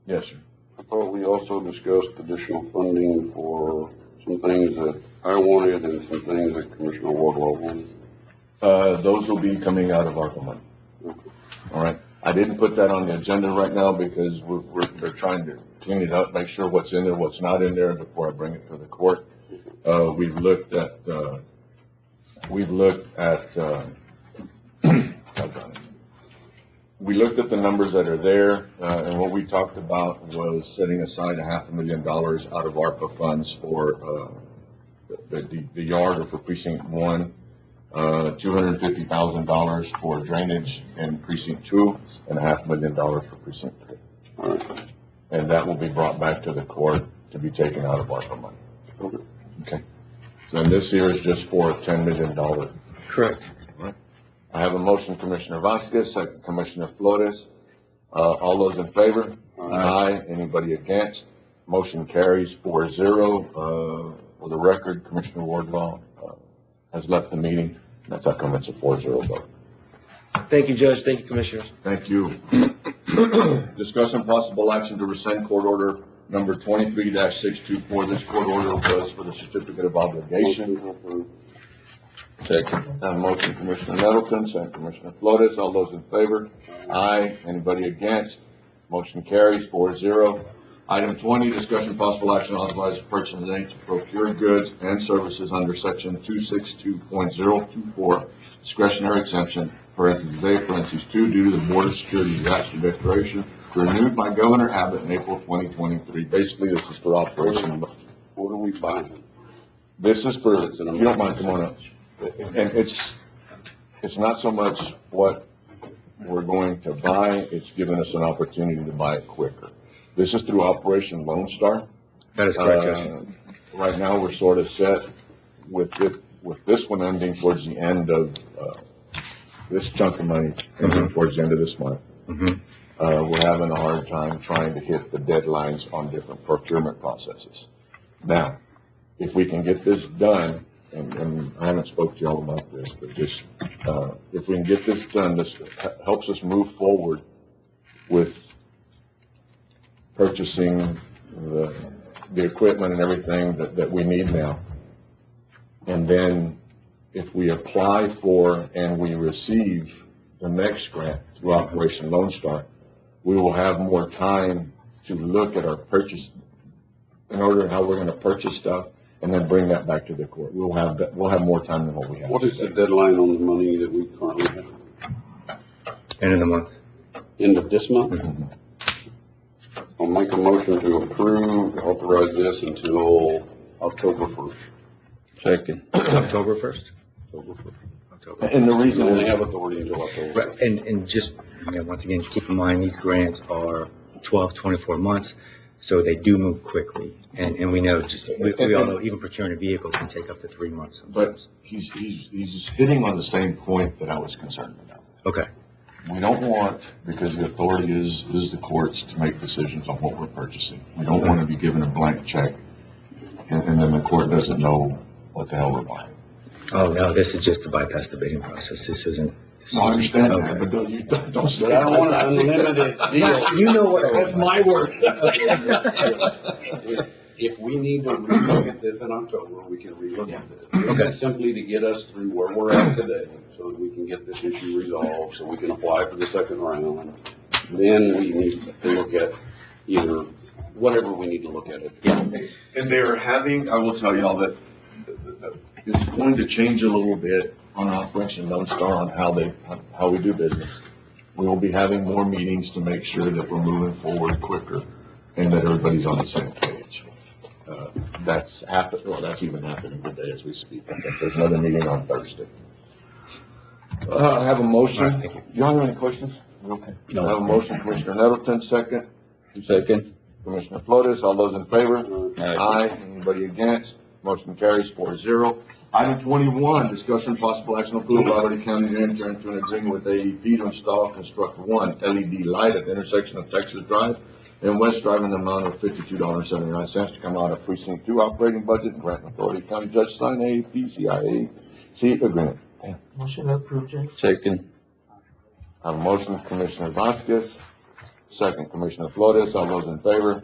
Yes, sir. I thought we also discussed additional funding for some things that I wanted and some things that Commissioner Wardlaw wanted. Those will be coming out of ARPA money. All right. I didn't put that on the agenda right now because they're trying to clean it up, make sure what's in there, what's not in there before I bring it to the court. We've looked at the numbers that are there, and what we talked about was setting aside $500,000 out of ARPA funds the yard or for precinct 1, $250,000 for drainage in precinct 2, and $500,000 for precinct 3. All right. And that will be brought back to the court to be taken out of ARPA money. Okay. So and this here is just for a $10 million. Correct. I have a motion, Commissioner Vasquez, second Commissioner Flores. All those in favor? Aye. Anybody against? Motion carries 4-0. For the record, Commissioner Wardlaw has left the meeting. That's how come it's a 4-0 vote. Thank you, Judge. Thank you, Commissioners. Thank you. Discussion possible action to rescind court order number 23-624. This court order was for the certificate of obligation. Second. I have a motion, Commissioner Nettleton, second Commissioner Flores. All those in favor? Aye. Anybody against? Motion carries 4-0. Item 20, discussion possible action authorized the purchase of to procure goods and services under section 262.024 discretionary exemption, parentheses A, parentheses 2, due to the Board of Security disaster declaration renewed by Governor Abbott in April 2023. Basically, this is for operation. What are we buying? This is for, if you don't mind, come on up. And it's not so much what we're going to buy, it's given us an opportunity to buy it quicker. This is through Operation Lone Star. That is correct, Judge. Right now, we're sort of set with this one ending towards the end of, this chunk of money ending towards the end of this month. We're having a hard time trying to hit the deadlines on different procurement processes. Now, if we can get this done, and I haven't spoke to y'all about this, but just, if we can get this done, this helps us move forward with purchasing the equipment and everything that we need now. And then if we apply for and we receive the next grant through Operation Lone Star, we will have more time to look at our purchase in order how we're going to purchase stuff and then bring that back to the court. We'll have more time than what we have. What is the deadline on the money that we currently have? End of the month. End of this month? I'll make a motion to approve, authorize this until October 1st. Second. October 1st? October 1st. October. And the We reason only is, have authority until October. Right, and just, once again, keep in mind, these grants are 12, 24 months, so they do move quickly. And we know, we all know even procuring a vehicle can take up to 3 months sometimes. but he's hitting on the same point that I was concerned about. Okay. We don't want, because the authority is the courts to make decisions on what we're purchasing. We don't want to be given a blank check and then the court doesn't know what the hell we're buying. Oh, no, this is just to bypass the bidding process. This isn't. No, I understand Okay. that, but don't say But I don't want an unlimited deal. You know what? That's my word. If we need to relook at this in October, we can relook at this. This Okay. is simply to get us through where we're at today, so that we can get this issue resolved, so we can apply for the second round. Then we need to look at either, whatever we need to look at it. And they're having, I will tell y'all that it's going to change a little bit on Operation Lone Star on how we do business. We will be having more meetings to make sure that we're moving forward quicker and that everybody's on the same page. That's even happening today as we speak. I think there's another meeting on Thursday. I have a motion. Do y'all have any questions? Okay. No. I have a motion, Commissioner Nettleton, second. Second. Commissioner Flores, all those in favor? Aye. Anybody against? Motion carries 4-0. Item 21, discussion possible action approval, Valverde County to enter into an agreement with AEP to install and construct one LED light at the intersection of Texas Drive and West Drive in the amount of $52.79 to come out of Precinct 2 operating budget and grant authority. County Judge sign AEP CIAC agreement. Motion approved, Judge. Second. I have a motion, Commissioner Vasquez. Second, Commissioner Flores. All those in favor?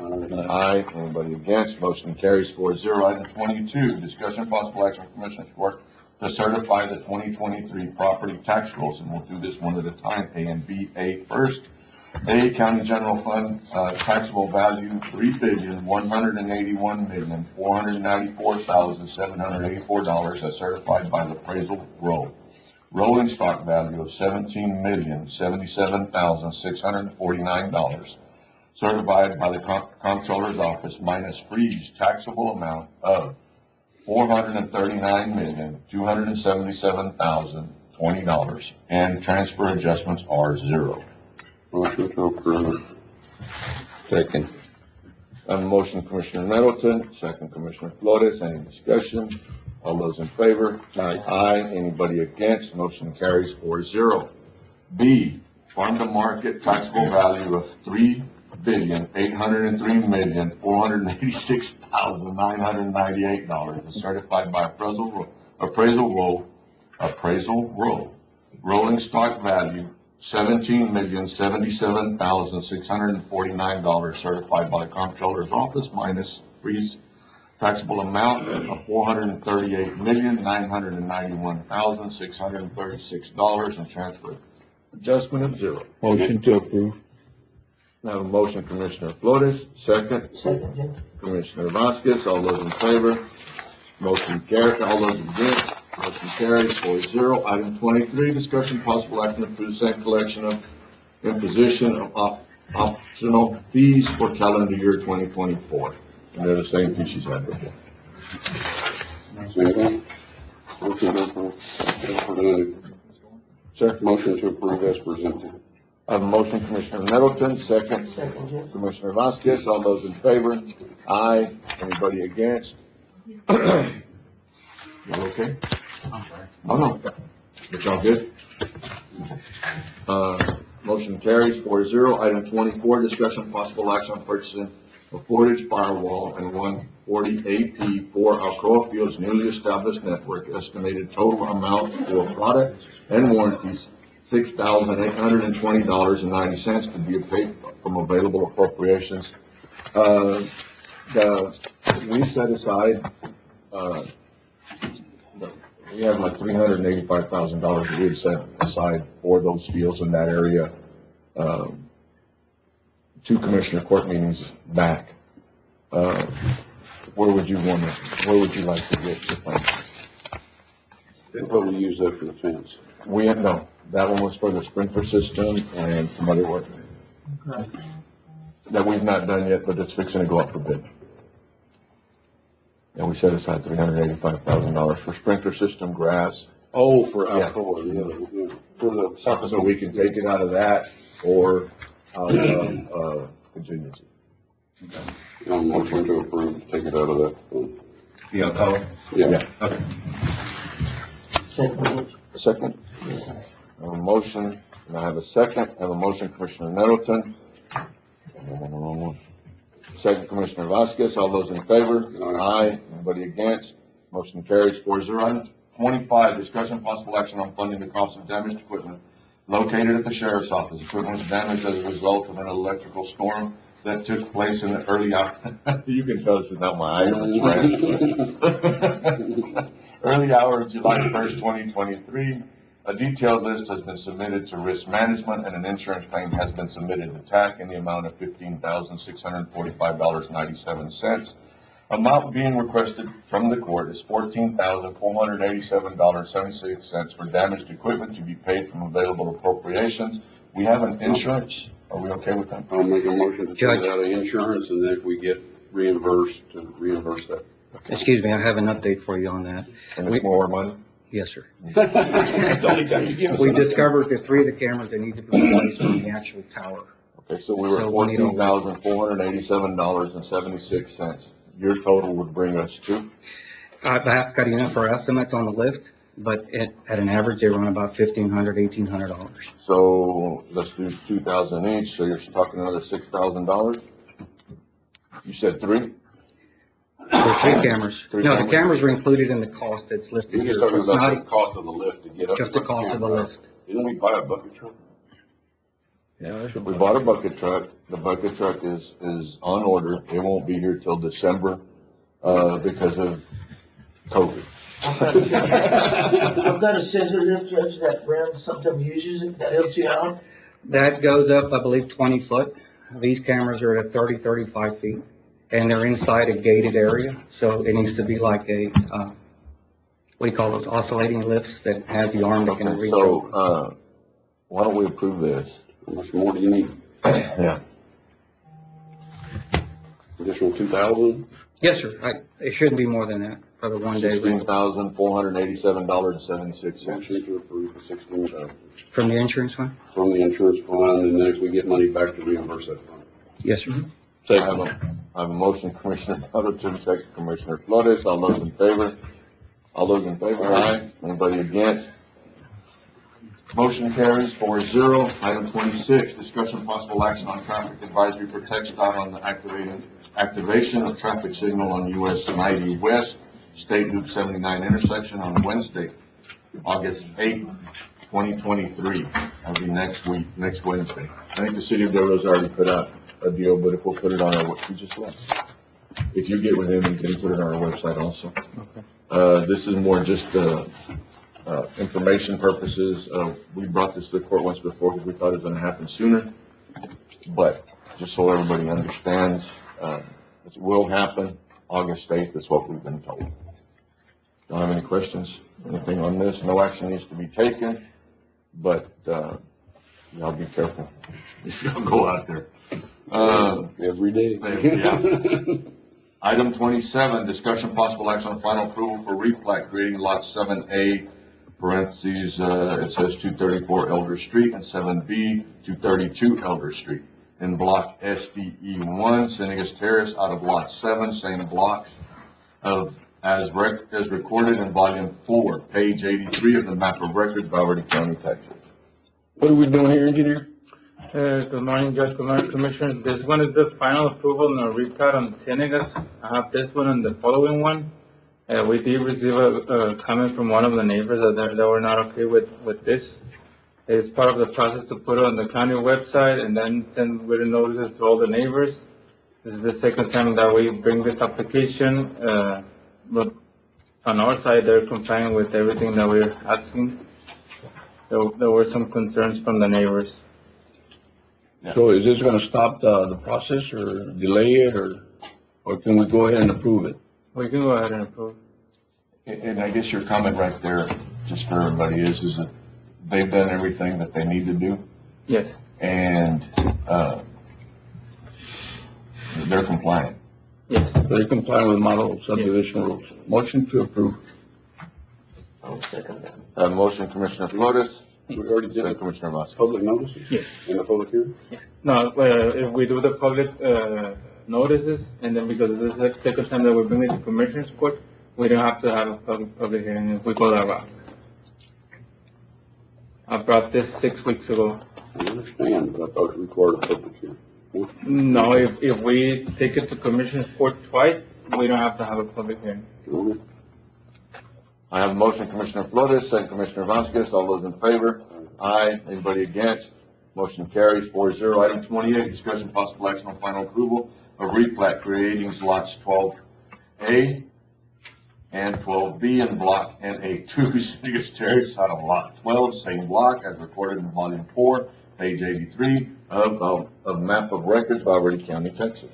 Aye. Anybody against? Motion carries 4-0. Item 22, discussion possible action of Commissioners Court to certify the 2023 property tax rolls, and we'll do this one at a time. A and B. A first. A, County General Fund, taxable value $3,181,494,784 as certified by the appraisal roll. Rolling stock value of $17,077,649, certified by the Comptroller's Office minus freeze taxable amount of $439,277,020, and transfer adjustments are zero. Motion to approve. Second. I have a motion, Commissioner Nettleton, second, Commissioner Flores. Any discussion? All those in favor? Aye. Anybody against? Motion carries 4-0. B, farm to market taxable value of $3,803,486,998 is certified by appraisal roll. Rolling stock value $17,077,649 certified by the Comptroller's Office minus freeze taxable amount of $438,991,636 and transfer adjustment of zero. Motion to approve. Now, a motion, Commissioner Flores, second. Second, Judge. Commissioner Vasquez, all those in favor? Motion carries. All those against? Motion carries 4-0. Item 23, discussion possible action to approve same collection of imposition of optional fees for calendar year 2024. And they're the same fees she's had before. Same thing. Motion to approve as presented. Sir? Motion to approve as presented. I have a motion, Commissioner Nettleton, second. Second, Judge. Commissioner Vasquez, all those in favor? Aye. Anybody against? You okay? I'm sorry. Oh, no. But y'all good? Motion carries 4-0. Item 24, discussion possible action on purchasing a 4-inch firewall and 140 AP for Alcoa Field's newly established network. Estimated total amount for products and warranties, $6,820.90 to be paid from available appropriations. We set aside, we have like $385,000 that we had set aside for those fields in that area, 2 commissioner court meetings back. Where would you like to get the funds? We'll probably use that for the fence. No, that one was for the sprinkler system and some other work that we've not done yet, but it's fixing to go up for bid. And we set aside $385,000 for sprinkler system, grass. Oh, for Yeah. Alcoa, yeah. For the. So we can take it out of that or out of, contingency. Motion to approve, take it out of that. Yeah, Alcoa? Yeah. Okay. Second, Judge. Second? I have a motion, and I have a second. I have a motion, Commissioner Nettleton. Second, Commissioner Vasquez. All those in favor? Aye. Anybody against? Motion carries 4-0. Item 25, discussion possible action on funding the cost of damaged equipment located at the sheriff's office. Equipment was damaged as a result of an electrical storm that took place in the early hours. You can tell this is not my item, right? Early hour of July 1st, 2023. A detailed list has been submitted to risk management and an insurance claim has been submitted to TAC in the amount of $15,645.97. Amount being requested from the court is $14,487.76 for damaged equipment to be paid from available appropriations. We have an insurance. Are we okay with that? I'll make a motion to take Judge. it out of insurance, and then if we get reimbursed, to reimburse that. Excuse me, I have an update for you on that. And it's more money? Yes, sir. That's the only time you give us. We discovered that 3 of the cameras that need to be replaced from the actual tower. Okay, so we were So we need a- $14,487.76. Your total would bring us to? I've asked Karina for estimates on the lift, but at an average, they run about $1,500, $1,800. So let's do 2,000 each, so you're talking another $6,000? You said 3? For 3 cameras. Three No, the cameras. cameras are included in the cost that's listed You're here. just talking It's about the not cost of the lift to get up. just the cost of the lift. Didn't we buy a bucket truck? Yeah, We bought a bucket truck. The bucket truck is on order. It won't be here till December, because of COVID. I've got a scissor lift, Judge, that Brown sometimes uses it, that helps you out. That goes up, I believe, 20 foot. These cameras are at 30, 35 feet, and they're inside a gated area, so it needs to be like a, what do you call those, oscillating lifts that has the arm that can Okay, reach over. so, why don't we approve this? How much more do you need? Yeah. Additional 2,000? Yes, sir. It shouldn't be more than that. for the one-day rental. $16,487.76. Motion to approve the 16,000 From the insurance fund? from the insurance fund, and then if we get money back to reimburse that fund. Yes, sir. I have a motion, Commissioner Middleton, second Commissioner Flores. All those in favor? All those in favor? Aye. Anybody against? Motion carries 4-0. Item 26, discussion possible action on traffic advisory for TxDOT on the activation of traffic signal on US 90 West, State Loop 79 intersection on Wednesday, August 8th, 2023. That'll be next week, next Wednesday. I think the city of Del Rosa already put out a deal, but if we'll put it on our, we just left. If you get with him, you can put it on our website also. This is more just, information purposes. We brought this to the court once before because we thought it was gonna happen sooner. But just so everybody understands, it will happen August 8th, is what we've been told. Don't have any questions, anything on this? No action needs to be taken, but, y'all be careful if y'all go out there. Every day. Yeah. Item 27, discussion possible action on final approval for replat creating lot 7A, parentheses, it says 234 Elder Street, and 7B, 232 Elder Street, in block SDE1, Senegas Terrace, out of lot 7, same blocks as recorded in volume 4, page 83 of the map of records, Valverde County, Texas. What are we doing here, engineer? Good morning, Judge, good morning, Commissioners. This one is the final approval on the replat on Senegas. I have this one and the following one. We did receive a comment from one of the neighbors that they were not okay with this. It's part of the process to put it on the county website and then send written notices to all the neighbors. This is the second time that we bring this application, but on our side, they're complying with everything that we're asking. There were some concerns from the neighbors. So is this gonna stop the process or delay it, or can we go ahead and approve it? We can go ahead and approve. And I guess your comment right there, just for everybody, is that they've done everything that they need to do, Yes. and, they're compliant. Yes. They're complying with model subdivision rules. Motion to approve. I'll second that. Motion, Commissioner Flores. We already did it, Commissioner Vasquez. Public notices? Yes. In the public hearing? No, if we do the public, notices, and then because this is the second time that we're bringing it to Commissioners Court, we don't have to have a public hearing if we go that route. I brought this 6 weeks ago. I understand, but I thought it required a public hearing. No, if we take it to Commissioners Court twice, we don't have to have a public hearing. Okay. I have a motion, Commissioner Flores, second Commissioner Vasquez. All those in favor? Aye. Anybody against? Motion carries 4-0. Item 28, discussion possible action on final approval of replat creating lots 12A and 12B in block NA2, Senegas Terrace, out of lot 12, same block as recorded in volume 4, page 83 of map of records, Valverde County, Texas.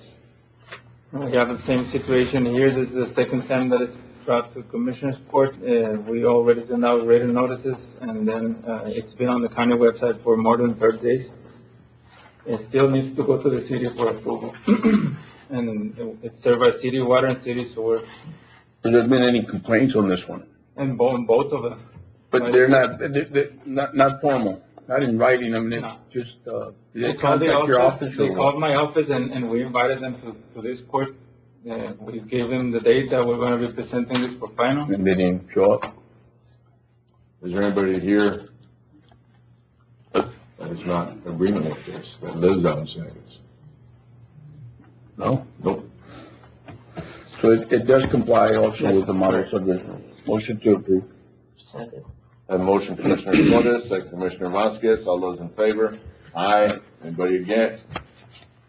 We have the same situation here. This is the second time that it's brought to Commissioners Court. We already sent out written notices, and then it's been on the county website for more than 30 days. It still needs to go to the city for approval. And it's served by city water and city sewer, Has there been any complaints on this one? and both of them. But they're not formal, not in writing, I mean, No. it's just, They they called the contact your office, office they or called what? my office, and we invited them to this court. We gave them the date that we're gonna be presenting this for final. And they didn't show up? Is there anybody here that is not in agreement with this, that lives out in Senegas? No? Nope. So it does comply also with the model subdivision. Motion to approve. Second. Have a motion, Commissioner Flores, second Commissioner Vasquez. All those in favor? Aye. Anybody against?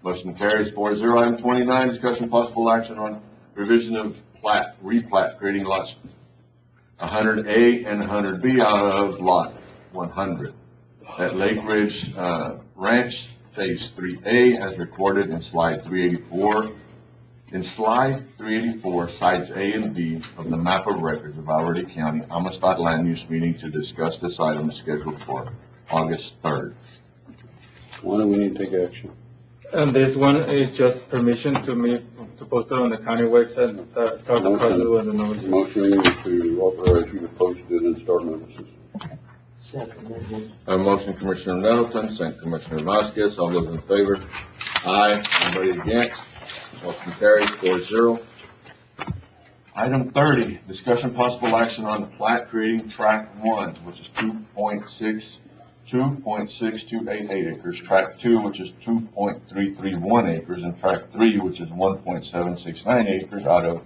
Motion carries 4-0. Item 29, discussion possible action on revision of replat, creating lots 100A and 100B out of lot 100 at Lake Ridge Ranch, Phase 3A, as recorded in slide 384. In slide 384, sides A and B of the map of records of Valverde County, Amistad Land Use meeting to discuss this item scheduled for August 3rd. Why do we need to take action? And this one is just permission to me to post it on the county website and start the process with the notice. Motion to authorize you to post it and start notices. Second. A motion, Commissioner Nettleton, second Commissioner Vasquez, all those in favor? Aye. Anybody against? Motion carries 4-0. Item 30, discussion possible action on the plat creating track 1, which is 2.6288 acres, track 2, which is 2.331 acres, and track 3, which is 1.769 acres out of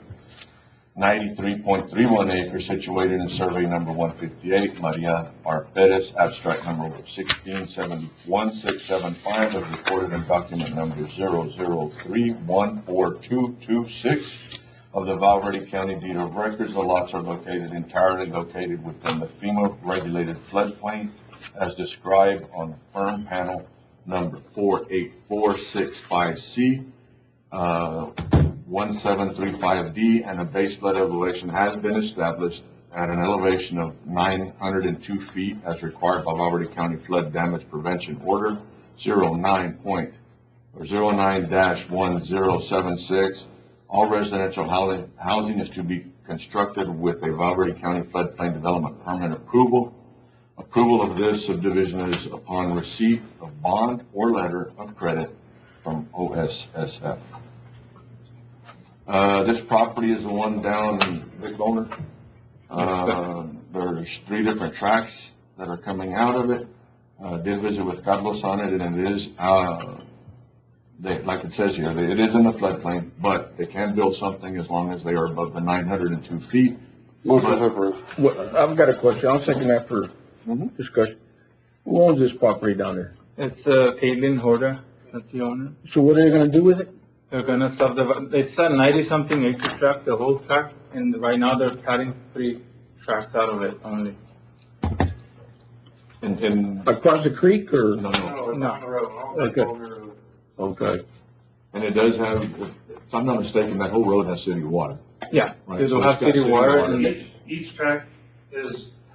93.31 acres situated in survey number 158, Maria R. Perez, abstract number 16711675, as recorded in document number 003142226 of the Valverde County Deed of Records. The lots are entirely located within the FEMA regulated floodplain as described on firm panel number 48465C. 1735D, and a base flood elevation has been established at an elevation of 902 feet as required by Valverde County Flood Damage Prevention Order 09-1076. All residential housing is to be constructed with a Valverde County Floodplain Development Permit approval. Approval of this subdivision is upon receipt of bond or letter of credit from OSSF. This property is the one down in Big Boulder. There's 3 different tracks that are coming out of it. Did visit with Carlos on it, and it is, like it says here, it is in the floodplain, but they can build something as long as they are above the 902 feet. Motion approved. Well, I've got a question. I'll second that for discussion. Who owns this property down there? It's Caitlin Horta, that's the owner. So what are they gonna do with it? They're gonna subdivide, it's a 90-something acre tract, the whole tract, and right now they're cutting 3 tracts out of it only. And Across the creek or? no. Okay. Okay. And it does have, if I'm not mistaken, that whole road has city water. Yeah, Right, it'll so have it's got city water, and Each track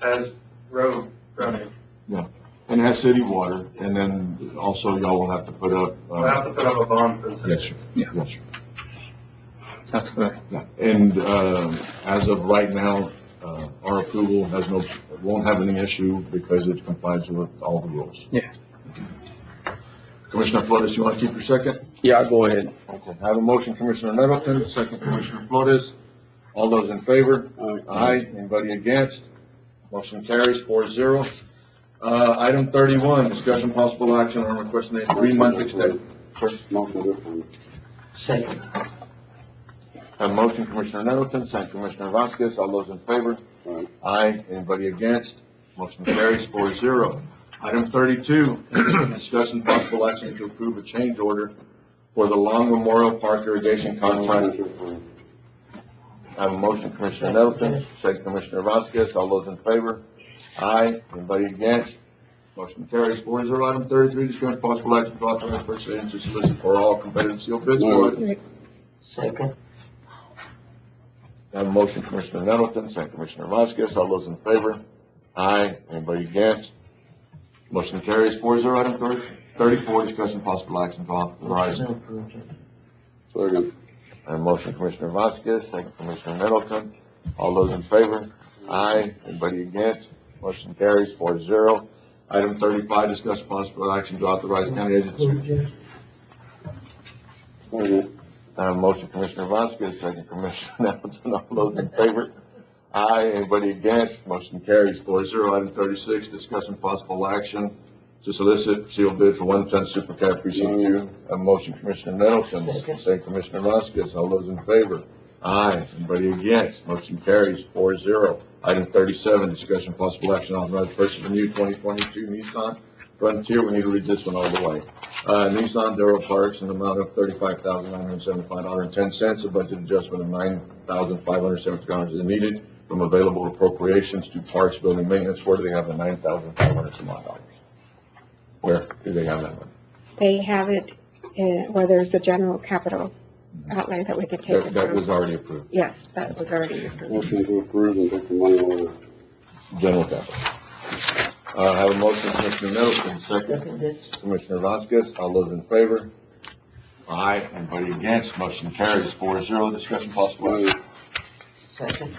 has road frontage. Yeah. And it has city water, and then also y'all will have to put up. We'll have to put up a bond for the city. Yes, sir. Yeah. Yes, sir. that's correct. Yeah. And, as of right now, our approval won't have any issue because it complies with all the rules. Yeah. Commissioner Flores, you want to keep your second? Yeah, I'll go ahead. Okay. I have a motion, Commissioner Nettleton, second Commissioner Flores. All those in favor? Aye. Anybody against? Motion carries 4-0. Item 31, discussion possible action on requesting a 3-month extension. Motion approved. Second. Have a motion, Commissioner Nettleton, second Commissioner Vasquez. All those in favor? Aye. Anybody against? Motion carries 4-0. Item 32, discussion possible action to approve a change order for the Long Memorial Park irrigation contract. I have a motion, Commissioner Nettleton, second Commissioner Vasquez. All those in favor? Aye. Anybody against? Motion carries 4-0. Item 33, discussion possible action to authorize first agent to solicit for all competitive sealed bids. Second. I have a motion, Commissioner Nettleton, second Commissioner Vasquez. All those in favor? Aye. Anybody against? Motion carries 4-0. Item 34, discussion possible action to authorize. Second. I have a motion, Commissioner Vasquez, second Commissioner Nettleton. All those in favor? Aye. Anybody against? Motion carries 4-0. Item 35, discuss possible action to authorize county agency. Second. I have a motion, Commissioner Vasquez, second Commissioner Nettleton. All those in favor? Aye. Anybody against? Motion carries 4-0. Item 36, discussion possible action to solicit sealed bid for 1-ton Super Cab Precinct 2. I have a motion, Commissioner Nettleton, second Commissioner Vasquez. All those in favor? Aye. Anybody against? Motion carries 4-0. Item 37, discussion possible action on the purchase of a new 2022 Nissan Frontier. We need to read this one all the way. Nissan Darrell Parks in the amount of $35,975.10. A budget adjustment of $9,570 is needed from available appropriations to Parks Building Maintenance. Where do they have the $9,500 some odd dollars? Where do they have that one? They have it, where there's a general capital outlay that we could take it That from. was already approved. Yes, that was already approved. Motion to approve and take the money over. General capital. I have a motion, Commissioner Nettleton, second. Commissioner Vasquez. All those in favor? Aye. Anybody against? Motion carries 4-0. Discussion possible action. Second.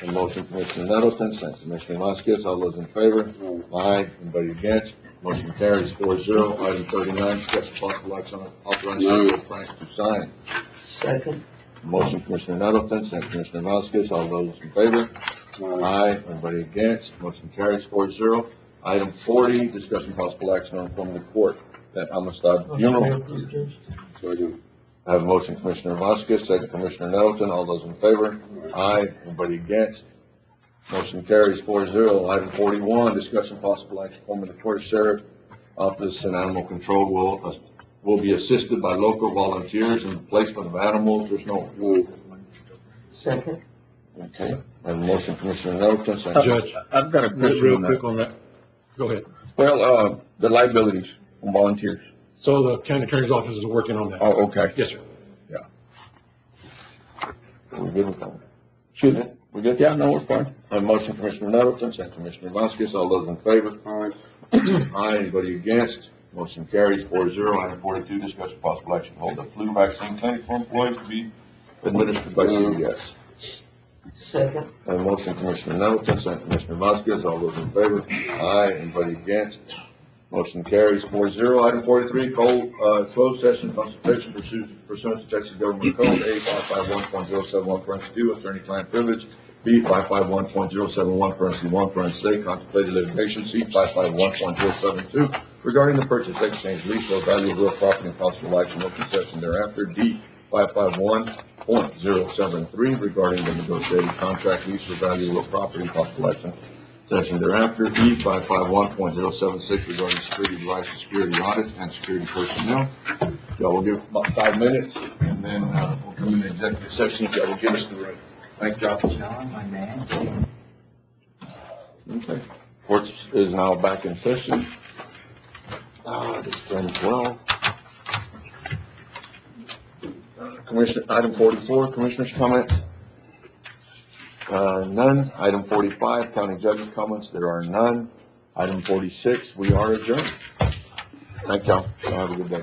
A motion, Commissioner Nettleton, second Commissioner Vasquez, all those in favor? Aye. Anybody against? Motion carries 4-0. Item 39, discussion possible action on authorizing Secretary Franks to sign. Second. Motion, Commissioner Nettleton, second Commissioner Vasquez, all those in favor? Aye. Anybody against? Motion carries 4-0. Item 40, discussion possible action on forming the court at Amistad Funeral. Second. I have a motion, Commissioner Vasquez, second Commissioner Nettleton, all those in favor? Aye. Anybody against? Motion carries 4-0. Item 41, discussion possible action forming the court sheriff office and animal control will be assisted by local volunteers in the placement of animals. There's no. Second. Okay. I have a motion, Commissioner Nettleton, second. Judge, I've got a question real on quick that. on that. Go ahead. Well, the liabilities from volunteers. So the county attorney's office is working on that? Oh, okay. Yes, sir. We good with that? Excuse me? We good? Yeah, no, we're fine. I have a motion, Commissioner Nettleton, second Commissioner Vasquez, all those in favor? Aye. Aye. Anybody against? Motion carries 4-0. Item 42, discussion possible action to hold a flu vaccine clinic for employees to be administered by CVS. Second. I have a motion, Commissioner Nettleton, second Commissioner Vasquez, all those in favor? Aye. Anybody against? Motion carries 4-0. Item 43, closed session consultation pursuant to Texas Government Code A 551.071, attorney-client privilege, B 551.071, contemplated litigation, C 551.072, regarding the purchase, exchange, lease, or value of real property and possible action or concession thereafter, D 551.073, regarding the negotiated contract, lease, or value of real property and possible action session thereafter, E 551.076, regarding security devices, security audits, and security personnel. Y'all will give about 5 minutes, and then we'll come into executive session if y'all will give us the right. Thank y'all. Okay. Court is now back in session. It's 10:12. Commissioner, item 44, Commissioner's comments. None. Item 45, County Judge's comments. There are none. Item 46, we are adjourned. Thank y'all. Have a good day.